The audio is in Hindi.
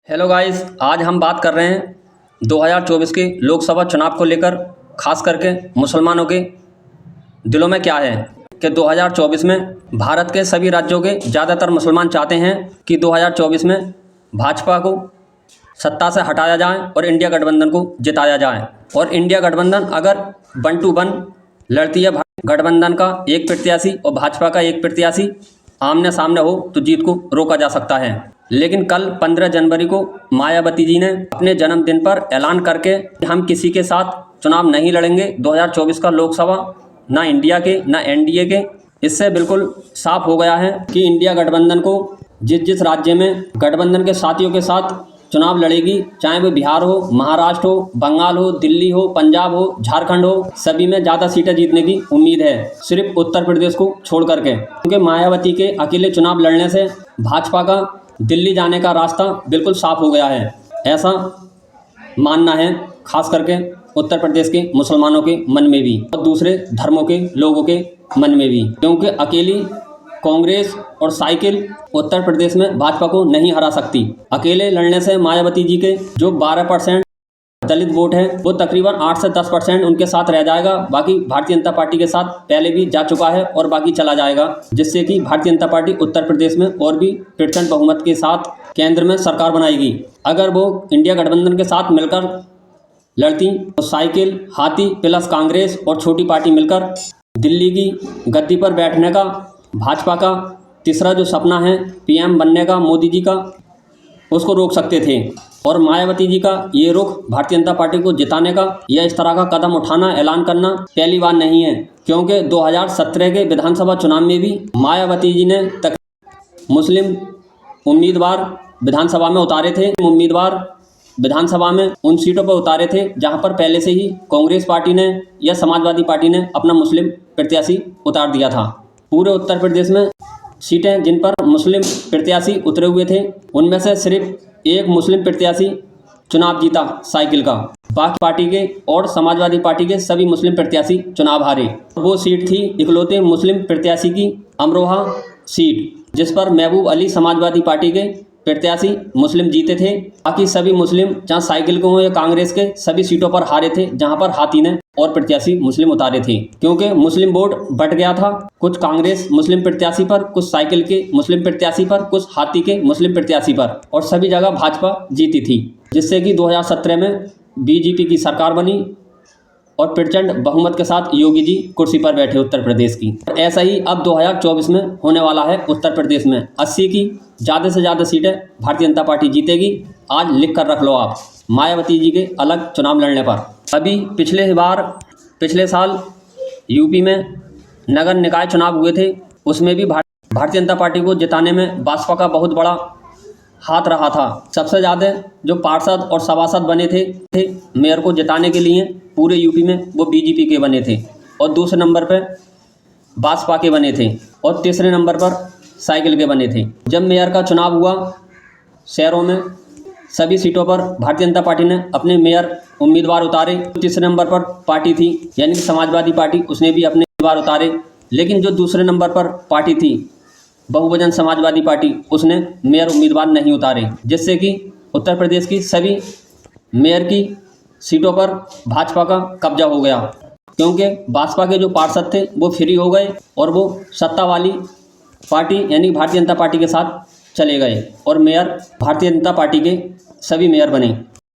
हेलो गाइस, आज हम बात कर रहे हैं 2024 के लोकसभा चुनाव को लेकर। खास करके मुसलमानों के दिलों में क्या है कि 2024 में भारत के सभी राज्यों के ज़्यादातर मुसलमान चाहते हैं कि 2024 में भाजपा को सत्ता से हटाया जाए और इंडिया गठबंधन को जिताया जाए। और इंडिया गठबंधन अगर 1 to 1 लड़ती है, गठबंधन का एक प्रत्याशी और भाजपा का एक प्रत्याशी आमने सामने हो तो जीत को रोका जा सकता है। लेकिन कल 15 जनवरी को मायावती जी ने अपने जन्मदिन पर ऐलान करके हम किसी के साथ चुनाव नहीं लड़ेंगे 2024 का लोकसभा, ना इंडिया के ना एनडीए के। इससे बिल्कुल साफ हो गया है कि इंडिया गठबंधन को जिस राज्य में गठबंधन के साथियों के साथ चुनाव लड़ेगी, चाहे वो बिहार हो, महाराष्ट्र हो, बंगाल हो, दिल्ली हो, पंजाब हो, झारखंड हो, सभी में ज़्यादा सीटें जीतने की उम्मीद है, सिर्फ उत्तर प्रदेश को छोड़ करके। क्योंकि मायावती के अकेले चुनाव लड़ने से भाजपा का दिल्ली जाने का रास्ता बिल्कुल साफ हो गया है, ऐसा मानना है खास करके उत्तर प्रदेश के मुसलमानों के मन में भी और दूसरे धर्मों के लोगों के मन में भी। क्योंकि अकेली कांग्रेस और साइकिल उत्तर प्रदेश में भाजपा को नहीं हरा सकती। अकेले लड़ने से मायावती जी के जो 12% दलित वोट है वो तकरीबन 8 से 10% उनके साथ रह जाएगा। बाकी भारतीय जनता पार्टी के साथ पहले भी जा चुका है और बाकी चला जाएगा, जिससे कि भारतीय जनता पार्टी उत्तर प्रदेश में और भी प्रचंड बहुमत के साथ केंद्र में सरकार बनाएगी। अगर वो इंडिया गठबंधन के साथ मिलकर लड़ती तो साइकिल, हाथी प्लस कांग्रेस और छोटी पार्टी मिलकर दिल्ली की गद्दी पर बैठने का, भाजपा का तीसरा जो सपना है पीएम बनने का मोदी जी का, उसको रोक सकते थे। और मायावती जी का ये रुख भारतीय जनता पार्टी को जिताने का या इस तरह का कदम उठाना, ऐलान करना पहली बार नहीं है। क्योंकि 2017 के विधानसभा चुनाव में भी मायावती जी ने मुस्लिम उम्मीदवार विधानसभा में उतारे थे। उम्मीदवार विधानसभा में उन सीटों पर उतारे थे जहां पर पहले से ही कांग्रेस पार्टी ने या समाजवादी पार्टी ने अपना मुस्लिम प्रत्याशी उतार दिया था। पूरे उत्तर प्रदेश में सीटें जिन पर मुस्लिम प्रत्याशी उतरे हुए थे, उनमें से सिर्फ एक मुस्लिम प्रत्याशी चुनाव जीता साइकिल का। बाकी पार्टी के और समाजवादी पार्टी के सभी मुस्लिम प्रत्याशी चुनाव हारे। वो सीट थी इकलौते मुस्लिम प्रत्याशी की अमरोहा सीट, जिस पर महबूब अली समाजवादी पार्टी के प्रत्याशी मुस्लिम जीते थे। बाकी सभी मुस्लिम चाहे साइकिल को हो या कांग्रेस के सभी सीटों पर हारे थे, जहां पर हाथी ने और प्रत्याशी मुस्लिम उतारे थे। क्योंकि मुस्लिम वोट बट गया था, कुछ कांग्रेस मुस्लिम प्रत्याशी पर, कुछ साइकिल के मुस्लिम प्रत्याशी पर, कुछ हाथी के मुस्लिम प्रत्याशी पर, और सभी जगह भाजपा जीती थी। जिससे कि 2017 में बीजेपी की सरकार बनी और प्रचंड बहुमत के साथ योगी जी कुर्सी पर बैठे उत्तर प्रदेश की। और ऐसा ही अब 2024 में होने वाला है। उत्तर प्रदेश में 80 की ज़्यादा से ज़्यादा सीटें भारतीय जनता पार्टी जीतेगी। आज लिख कर रख लो आप, मायावती जी के अलग चुनाव लड़ने पर। अभी पिछले साल यूपी में नगर निकाय चुनाव हुए थे, उसमें भी भारतीय जनता पार्टी को जिताने में भाजपा का बहुत बड़ा हाथ रहा था। सबसे ज़्यादा जो पार्षद और सभासद बने थे मेयर को जिताने के लिए पूरे यूपी में, वो बीजेपी के बने थे, और दूसरे नंबर पर भाजपा के बने थे, और तीसरे नंबर पर साइकिल के बने थे। जब मेयर का चुनाव हुआ शहरों में सभी सीटों पर भारतीय जनता पार्टी ने अपने मेयर उम्मीदवार उतारे। तीसरे नंबर पर पार्टी थी यानी कि समाजवादी पार्टी, उसने भी अपने उम्मीदवार उतारे। लेकिन जो दूसरे नंबर पर पार्टी थी बहुवचन समाजवादी पार्टी, उसने मेयर उम्मीदवार नहीं उतारे, जिससे कि उत्तर प्रदेश की सभी मेयर की सीटों पर भाजपा का कब्जा हो गया। क्योंकि भाजपा के जो पार्षद थे वो फ्री हो गए और वो सत्ता वाली पार्टी यानी भारतीय जनता पार्टी के साथ चले गए, और मेयर भारतीय जनता पार्टी के सभी मेयर बने।